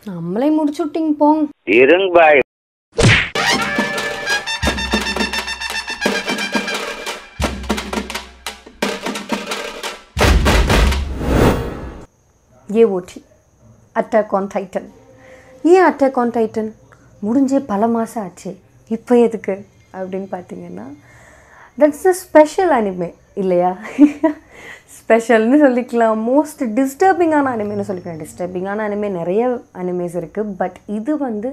நம்மளே முடிச்சுட்டிங்க போங்க. இருங்க bye. AOT attack on Titan. ஏன் அட்டாக் ஆன் டைட்டன் முடிஞ்சே பல மாதம் ஆச்சு, இப்போ எதுக்கு அப்படின்னு பார்த்தீங்கன்னா, தட்ஸ் அ ஸ்பெஷல் அனிமே இல்லையா? ஸ்பெஷல்னு சொல்லிக்கலாம், மோஸ்ட் டிஸ்டர்பிங்கான அனிமேன்னு சொல்லிக்கலாம். டிஸ்டர்பிங்கான அனிமே நிறைய அனிமேஸ் இருக்குது, பட் இது வந்து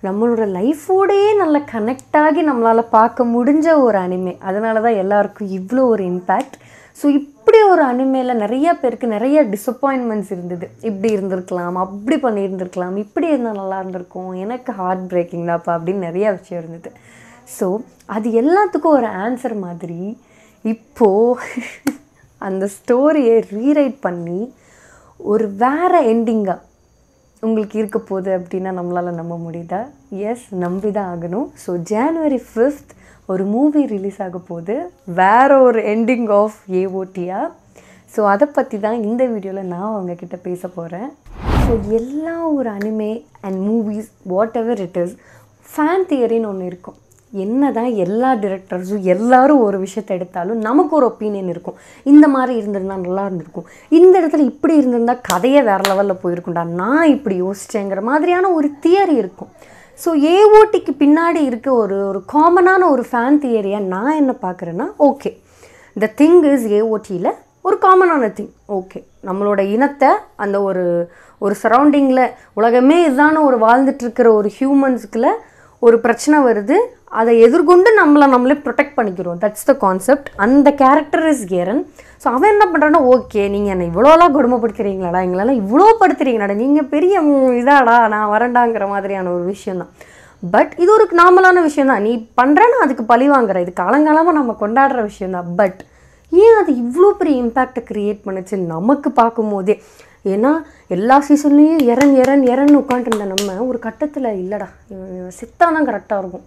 நம்மளோட லைஃபோடையே நல்லா கனெக்ட் ஆகி நம்மளால் பார்க்க முடிஞ்ச ஒரு அனிமே. அதனால தான் எல்லாருக்கும் இவ்வளோ ஒரு இம்பேக்ட். ஸோ இப்படி ஒரு அனிமேயில் நிறைய பேருக்கு நிறைய டிசப்பாயின்மெண்ட்ஸ் இருந்தது. இப்படி இருந்திருக்கலாம், அப்படி பண்ணியிருந்திருக்கலாம், இப்படி இருந்தால் நல்லா இருந்திருக்கும், எனக்கு ஹார்ட் பிரேக்கிங் தான்ப்பா அப்படின்னு நிறைய விஷயம் இருந்தது. ஸோ அது எல்லாத்துக்கும் ஒரு ஆன்சர் மாதிரி இப்போது அந்த ஸ்டோரியை ரீரைட் பண்ணி ஒரு வேறு எண்டிங்காக உங்களுக்கு இருக்க போகுது அப்படின்னா நம்மளால் நம்ப முடியுதா? எஸ், நம்பி தான் ஆகணும். ஸோ January 5th ஒரு மூவி ரிலீஸ் ஆக போகுது, வேறு ஒரு எண்டிங் ஆஃப் ஏஓடியா. ஸோ அதை பற்றி தான் இந்த வீடியோவில் நான் உங்ககிட்ட பேச போகிறேன். ஸோ எல்லா ஒரு anime and movies what ever it is, fan தியரின்னு ஒன்று இருக்கும். என்ன தான் எல்லா டிரெக்டர்ஸும் எல்லோரும் ஒரு விஷயத்தை எடுத்தாலும் நமக்கு ஒரு ஒப்பீனியன் இருக்கும். இந்த மாதிரி இருந்திருந்தால் நல்லா இருந்திருக்கும், இந்த இடத்துல இப்படி இருந்திருந்தால் கதையே வேறு லெவலில் போயிருக்கும்டா, நான் இப்படி யோசித்தேங்கிற மாதிரியான ஒரு தியரி இருக்கும். ஸோ ஏஓடிக்கு பின்னாடி இருக்க ஒரு காமனான ஒரு ஃபேன் தியரியாக நான் என்ன பார்க்குறேன்னா, ஓகே த திங் இஸ் ஏஓடியில் ஒரு காமனான திங். ஓகே, நம்மளோட இனத்தை அந்த ஒரு சரௌண்டிங்கில் உலகமே இதுதான ஒரு வாழ்ந்துட்டுருக்கிற ஒரு ஹியூமன்ஸுக்குள்ள ஒரு பிரச்சனை வருது, அதை எதிர்கொண்டு நம்மளே ப்ரொடெக்ட் பண்ணிக்கிறோம். That's the concept. அந்த கேரக்டர் இஸ் எரன். ஸோ அவன் என்ன பண்ணுறான்னா, ஓகே நீங்கள் என்னை இவ்வளோலாம் கொடுமைப்படுத்துறீங்களாடா, எங்களெல்லாம் இவ்வளோ படுத்துறீங்களாடா, நீங்கள் பெரிய இதாடா, நான் வரண்டாங்கிற மாதிரியான ஒரு விஷயந்தான். பட் இது ஒரு நார்மலான விஷயந்தான். நீ பண்ணுறேன்னா அதுக்கு பழி வாங்குற, இது காலங்காலமாக நம்ம கொண்டாடுற விஷயந்தான். பட் ஏன் அது இவ்வளோ பெரிய இம்பேக்டை க்ரியேட் பண்ணுச்சு நமக்கு பார்க்கும்போதே? ஏன்னா எல்லா சீசன்லேயும் இறன்னு உட்காந்துருந்த நம்ம ஒரு கட்டத்தில் இல்லைடா இவன் சித்தாதான் கரெக்டாக இருக்கும்,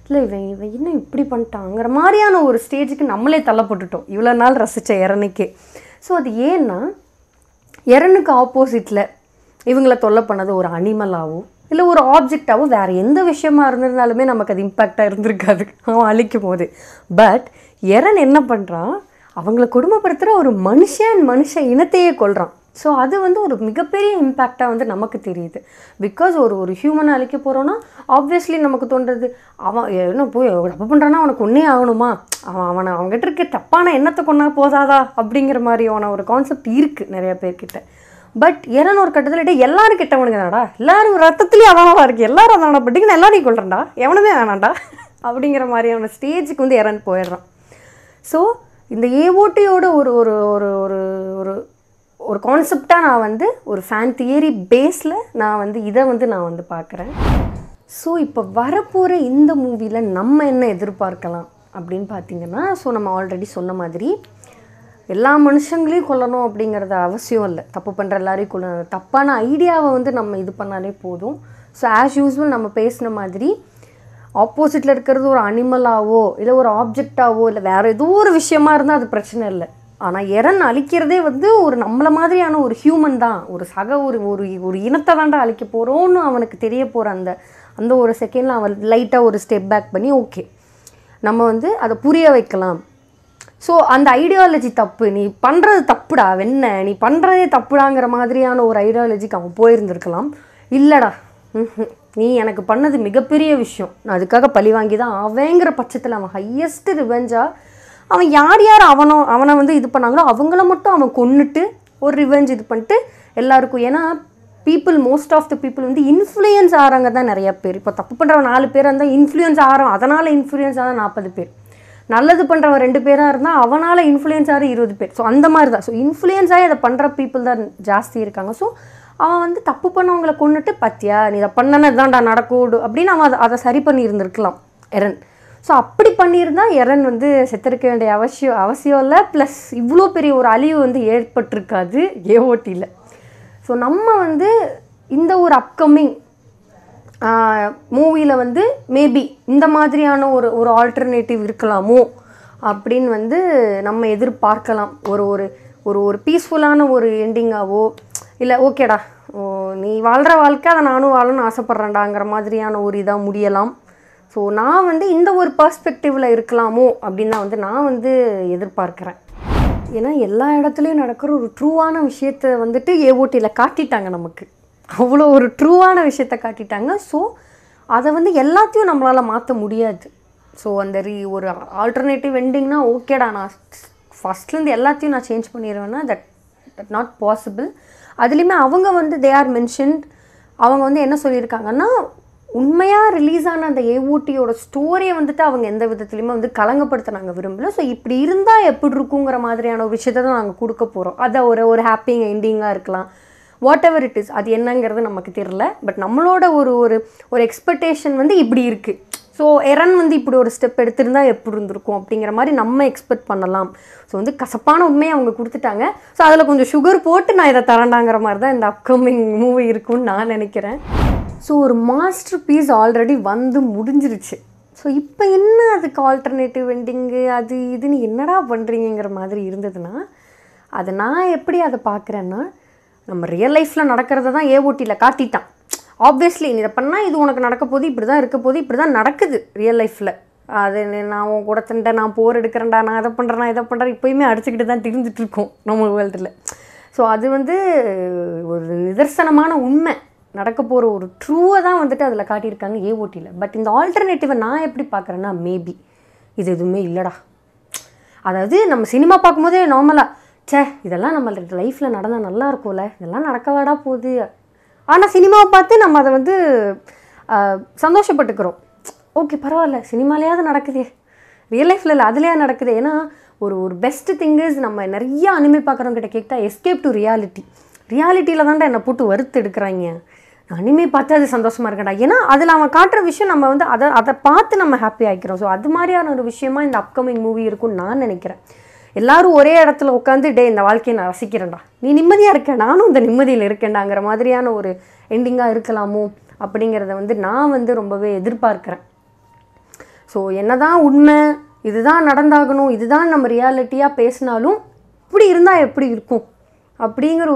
இல்லை இவன் இன்னும் இப்படி பண்ணிட்டாங்கிற மாதிரியான ஒரு ஸ்டேஜுக்கு நம்மளே தள்ளப்பட்டுட்டோம் இவ்வளோ நாள் ரசித்த எரனுக்கே. ஸோ அது ஏன்னா எரனுக்கு ஆப்போசிட்டில் இவங்கள தொல்லை பண்ணது ஒரு அனிமலாகவோ இல்லை ஒரு ஆப்ஜெக்டாகவோ வேறு எந்த விஷயமா இருந்திருந்தாலுமே நமக்கு அது இம்பேக்டாக இருந்திருக்காது அவன் அழிக்கும் போது. பட் எரன் என்ன பண்ணுறான், அவங்கள கொடுமைப்படுத்துகிற ஒரு மனுஷ இனத்தையே கொள்கிறான். ஸோ அது வந்து ஒரு மிகப்பெரிய இம்பேக்டாக வந்து நமக்கு தெரியுது. பிகாஸ் ஒரு ஹியூமனை அழிக்க போகிறோன்னா ஆப்வியஸ்லி நமக்கு தோன்றது, அவன் என்ன போய் தப்பு பண்ணுறான்னா அவனுக்கு ஒன்றே ஆகணுமா, அவங்ககிட்ட இருக்க தப்பான எண்ணத்தை கொண்டா போதாதா அப்படிங்கிற மாதிரியான ஒரு கான்செப்ட் இருக்குது நிறைய பேர்கிட்ட. பட் எரன் ஒரு கட்டத்தில் எல்லாரும் கெட்டவனுங்க தானடா, எல்லாரும் ரத்தத்துலேயும் அதானடா இருக்குது, எல்லாரும் அதான பட்டிங்கன்னா எல்லாரையும் கொள்றேன்டா, எவனுமே வேணாண்டா அப்படிங்கிற மாதிரியான ஸ்டேஜுக்கு வந்து எரன் போயிடுறான். ஸோ இந்த ஏஓடியோட ஒரு ஒரு ஒரு ஒரு ஒரு கான்செப்டாக நான் வந்து ஒரு ஃபேன் தியரி பேஸில் நான் வந்து பார்க்குறேன். ஸோ இப்போ வரப்போகிற இந்த மூவியில் நம்ம என்ன எதிர்பார்க்கலாம் அப்படின்னு பார்த்தீங்கன்னா, ஸோ நம்ம ஆல்ரெடி சொன்ன மாதிரி எல்லா மனுஷங்களையும் கொல்லணும் அப்படிங்கிறது அவசியம் இல்லை. தப்பு பண்ணுற எல்லாரையும் கொல்லணும், தப்பான ஐடியாவை வந்து நம்ம இது பண்ணாலே போதும். ஸோ ஆஸ் யூஸ்வல் நம்ம பேசின மாதிரி ஆப்போசிட்டில் இருக்கிறது ஒரு அனிமலாவோ இல்லை ஒரு ஆப்ஜெக்டாவோ இல்லை வேறு ஏதோ ஒரு விஷயமா இருந்தால் அது பிரச்சனை இல்லை. ஆனால் எரன் அழிக்கிறதே வந்து ஒரு நம்மளை மாதிரியான ஒரு ஹியூமன் தான், ஒரு சக ஒரு இனத்தை தாண்டா அழிக்க போகிறோன்னு அவனுக்கு தெரிய போகிற அந்த ஒரு செகண்டில் அவன் லைட்டாக ஒரு ஸ்டெப் பேக் பண்ணி ஓகே நம்ம வந்து அதை புரிய வைக்கலாம். ஸோ அந்த ஐடியாலஜி தப்பு, நீ பண்ணுறது தப்புடா, நீ பண்ணுறதே தப்புடாங்கிற மாதிரியான ஒரு ஐடியாலஜிக்கு அவன் போயிருந்துருக்கலாம். இல்லைடா நீ எனக்கு பண்ணது மிகப்பெரிய விஷயம், நான் அதுக்காக பழி வாங்கி தான் அவங்கிற பட்சத்தில் அவன் ஹையஸ்ட் ரிவெஞ்சாக அவன் யார் அவனை வந்து இது பண்ணாங்களோ அவங்கள மட்டும் அவன் கொன்னுட்டு ஒரு ரிவெஞ்ச் இது பண்ணிட்டு எல்லாருக்கும். ஏன்னா மோஸ்ட் ஆஃப் த பீப்புள் வந்து இன்ஃப்ளூயன்ஸ் ஆகிறாங்க தான் நிறையா பேர். இப்போ தப்பு பண்ணுறவன் 4 பேராக இருந்தால் இன்ஃப்ளூயன்ஸ் ஆகிறோம், அதனால் இன்ஃப்ளூயன்ஸ் ஆக 40 பேர். நல்லது பண்ணுறவன் 2 பேராக இருந்தால் அவனால் இன்ஃப்ளூயன்ஸ் ஆகிற 20 பேர். ஸோ அந்த மாதிரி தான். ஸோ இன்ஃப்ளூயன்ஸ் ஆகி அதை பண்ணுற பீப்புள் தான் ஜாஸ்தி இருக்காங்க. ஸோ அவன் வந்து தப்பு பண்ணவங்களை கொண்டுட்டு பத்தியா நீ இதை பண்ணனா இதான்டா நடக்கூடு அப்படின்னு அவன் அதை சரி பண்ணி இருந்திருக்கலாம் எரன். ஸோ அப்படி பண்ணியிருந்தால் எரன் வந்து செத்திருக்க வேண்டிய அவசியம் இல்லை. ப்ளஸ் இவ்வளோ பெரிய ஒரு அழிவு வந்து ஏற்பட்டிருக்காது ஏஓடியில். ஸோ நம்ம வந்து இந்த ஒரு அப்கமிங் மூவியில் வந்து மேபி இந்த மாதிரியான ஒரு ஆல்டர்னேட்டிவ் இருக்கலாமோ அப்படின்னு வந்து நம்ம எதிர்பார்க்கலாம். ஒரு ஒரு ஒரு பீஸ்ஃபுல்லான ஒரு எண்டிங்காவோ இல்லை ஓகேடா நீ வாழ்கிற வாழ்க்கை அதை நானும் வாழணும்னு ஆசைப்பட்றேன்டாங்கிற மாதிரியான ஒரு இதாக முடியலாம். ஸோ நான் வந்து இந்த ஒரு பர்ஸ்பெக்டிவில் இருக்கலாமோ அப்படின்னு தான் வந்து நான் வந்து எதிர்பார்க்குறேன். ஏன்னா எல்லா இடத்துலையும் நடக்கிற ஒரு ட்ரூவான விஷயத்தை வந்துட்டு ஏஓடியில் காட்டிட்டாங்க நமக்கு. அவ்வளோ ஒரு ட்ரூவான விஷயத்த காட்டிட்டாங்க. ஸோ அதை வந்து எல்லாத்தையும் நம்மளால் மாற்ற முடியாது. ஸோ அந்த ஒரு ஆல்டர்னேட்டிவ் எண்டிங்னா ஓகேடா நான் ஃபஸ்ட்லேருந்து எல்லாத்தையும் நான் சேஞ்ச் பண்ணிடுவேன்னா தட் நாட் பாசிபிள். அதுலேயுமே அவங்க வந்து தே ஆர் மென்ஷன்ட். அவங்க வந்து என்ன சொல்லியிருக்காங்கன்னா, உண்மையாக ரிலீஸ் ஆன அந்த ஏஓடியோட ஸ்டோரியை வந்துட்டு அவங்க எந்த விதத்துலையுமே வந்து கலங்கப்படுத்த நாங்கள் விரும்பலை. ஸோ இப்படி இருந்தால் எப்படி இருக்குங்கிற மாதிரியான ஒரு விஷயத்தை தான் நாங்கள் கொடுக்க போகிறோம். அதை ஒரு ஹாப்பி எண்டிங்காக இருக்கலாம், வாட் எவர் இட் இஸ். அது என்னங்கிறது நமக்கு தெரியல. பட் நம்மளோட ஒரு எக்ஸ்பெக்டேஷன் வந்து இப்படி இருக்குது. ஸோ எரன் வந்து இப்படி ஒரு ஸ்டெப் எடுத்திருந்தால் எப்படி இருந்திருக்கும் அப்படிங்கிற மாதிரி நம்ம எக்ஸ்பெக்ட் பண்ணலாம். ஸோ வந்து கசப்பான உண்மையை அவங்க கொடுத்துட்டாங்க. ஸோ அதில் கொஞ்சம் சுகர் போட்டு நான் இதை தரண்டாங்கிற மாதிரி தான் இந்த அப்கமிங் மூவி இருக்குன்னு நான் நினைக்கிறேன். ஸோ ஒரு மாஸ்டர் பீஸ் ஆல்ரெடி வந்து முடிஞ்சிருச்சு. ஸோ இப்போ என்ன அதுக்கு ஆல்டர்னேட்டிவ் எண்டிங்கு அது இதுன்னு என்னடா பண்ணுறீங்கிற மாதிரி இருந்ததுன்னா, அதை நான் எப்படி அதை பார்க்குறேன்னா, நம்ம ரியல் லைஃப்பில் நடக்கிறத தான் ஏஓடியில் காட்டிட்டான். ஆப்வியஸ்லி நீ இதை பண்ணால் இது உனக்கு நடக்க போது, இப்படி தான் இருக்க போது, இப்படி தான் நடக்குது ரியல் லைஃப்பில். அது நான் உன் கூட தண்டை, நான் போர் எடுக்கிறேன்டா, நான் இதை பண்ணுறேன், நான் இதை பண்ணுறேன், இப்போயுமே அடிச்சுக்கிட்டு தான் திரிஞ்சிட்ருக்கோம் நம்ம வேர்ல்டில். ஸோ அது வந்து ஒரு நிதர்சனமான உண்மை, நடக்க போகிற ஒரு ட்ரூவை தான் வந்துட்டு அதில் காட்டியிருக்காங்க ஏஓடியில். பட் இந்த ஆல்டர்னேட்டிவை நான் எப்படி பார்க்குறேன்னா, மேபி இது எதுவுமே இல்லைடா. அதாவது நம்ம சினிமா பார்க்கும்போதே நார்மலாக இதெல்லாம் நம்ம லைஃப்பில் நடந்தால் நல்லா இருக்கும்ல, இதெல்லாம் நடக்கவாடா போகுது. ஆனால் சினிமாவை பார்த்து நம்ம அதை வந்து சந்தோஷப்பட்டுக்கிறோம். ஓகே பரவாயில்ல, சினிமாலேயாவது நடக்குதே, ரியல் லைஃப்பில் இல்லை அதுலேயே நடக்குது. ஏன்னா ஒரு பெஸ்ட் திங்கஸ் நம்ம நிறைய அனிமே பார்க்குறவங்கிட்ட கேட்டால் எஸ்கேப் டு ரியாலிட்டியில் தான்டா என்னை போட்டு வறுத்து எடுக்கிறாங்க. அனிமே பார்த்து அது சந்தோஷமாக இருக்கடா. ஏன்னா அதில் அவன் காட்டுற விஷயம் நம்ம வந்து அதை பார்த்து நம்ம ஹாப்பி ஆகிக்கிறோம். ஸோ அது மாதிரியான ஒரு விஷயமா இந்த அப்கமிங் மூவி இருக்கும்னு நான் நினைக்கிறேன். எல்லோரும் ஒரே இடத்துல உட்காந்து இந்த வாழ்க்கையை நான் ரசிக்கிறேன்டா, நீ நிம்மதியாக இருக்க, நானும் இந்த நிம்மதியில் இருக்கேன்டாங்கிற மாதிரியான ஒரு எண்டிங்காக இருக்கலாமோ அப்படிங்கிறத வந்து நான் வந்து ரொம்பவே எதிர்பார்க்குறேன். ஸோ என்னதான் உண்மை, இதுதான் நடந்தாகணும், இதுதான் நம்ம ரியாலிட்டியாக பேசினாலும் இப்படி இருந்தால் எப்படி இருக்கும் அப்படிங்கிற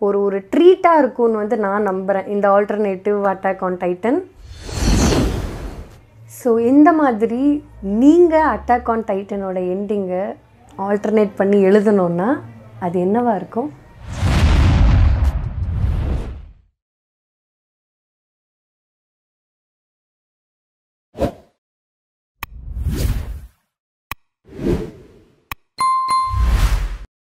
ஒரு ட்ரீட்டாக இருக்கும்னு வந்து நான் நம்புகிறேன் இந்த alternative attack on Titan. So இந்த மாதிரி நீங்கள் அட்டாக் ஆன் டைட்டனோட எண்டிங்கை ஆல்டர்னேட் பண்ணி எழுதணுன்னா அது என்னவாக இருக்கும்?